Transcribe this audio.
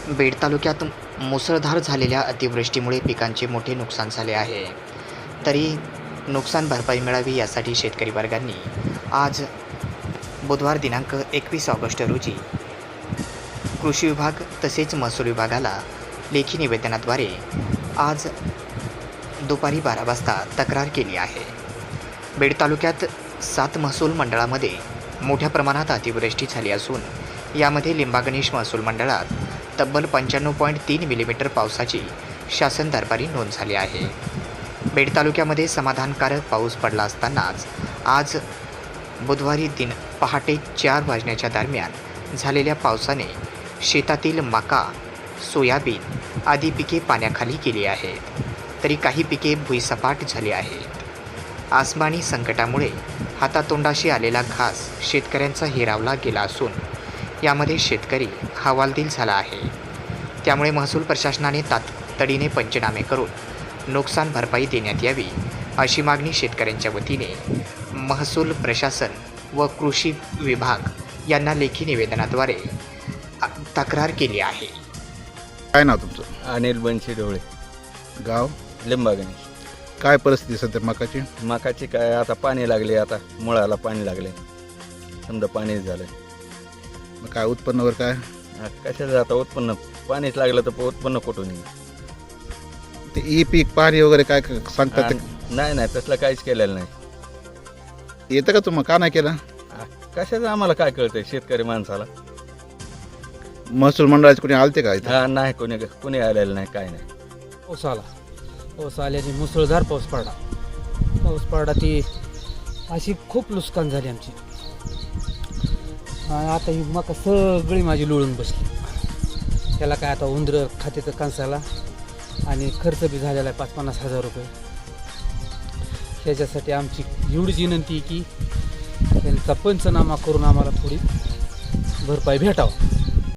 बीड तालुक्यात मुसळधार झालेल्या अतिवृष्टीमुळे पिकांचे मोठे नुकसान झाले आहे. तरी नुकसान भरपाई मिळावी यासाठी शेतकरी वर्गांनी आज बुधवार दिनांक 21 ऑगस्ट रोजी कृषी विभाग तसेच महसूल विभागाला लेखी निवेदनाद्वारे आज दुपारी 12 वाजता तक्रार केली आहे. बीड तालुक्यात 7 महसूल मंडळामध्ये मोठ्या प्रमाणात अतिवृष्टी झाली असून यामध्ये लिंबागणेश महसूल मंडळात तब्बल 95.3 मिलीमीटर पावसाची शासन दरबारी नोंद झाली आहे. बीड तालुक्यामध्ये समाधानकारक पाऊस पडला असतानाच आज बुधवारी पहाटे 4 वाजण्याच्या दरम्यान झालेल्या पावसाने शेतातील मका, सोयाबीन आदी पिके पाण्याखाली गेली आहेत. तरी काही पिके भुईसपाट झाली आहेत. आसमानी संकटामुळे हातातोंडाशी आलेला घास शेतकऱ्यांचा हिरावला गेला असून यामध्ये शेतकरी हवालदिल झाला आहे. त्यामुळे महसूल प्रशासनाने तातडीने पंचनामे करून नुकसान भरपाई देण्यात यावी अशी मागणी शेतकऱ्यांच्या वतीने महसूल प्रशासन व कृषी विभाग यांना लेखी निवेदनाद्वारे तक्रार केली आहे. काय नाव तुमचं? अनिल बनशी डोळे, गाव? लिंबागणेश. काय परिस्थिती सध्या मकाची? मकाची काय आता पाणी लागले, आता मुळाला पाणी लागले, समजा पाणी झालं. मग काय उत्पन्नावर काय? कशाचं आता उत्पन्न पाणीच लागलं तर उत्पन्न कुठून येईल? ते ई पीक पाणी वगैरे काय सांगतात ते? नाही तसलं काहीच केलेलं नाही. येतं का तुम्हाला? का नाही केलं? कशाचं आम्हाला काय कळतंय शेतकरी माणसाला? महसूल मंडळाचे कोणी आलते का इथं? हा नाही, कोणी आलेलं नाही, काय नाही. पाऊस आल्याने मुसळधार पाऊस पडला ती अशी खूप नुकसान झाली आमची. आता ही मका सगळी माझी लोळून बसली. त्याला काय आता उंदरं खात्याचं कणसाला आणि खर्च बी झालेला आहे 50-50 हजार रुपये. ह्याच्यासाठी आमची एवढीच विनंती की त्यांचा पंचनामा करून आम्हाला थोडी भरपाई भेटावं.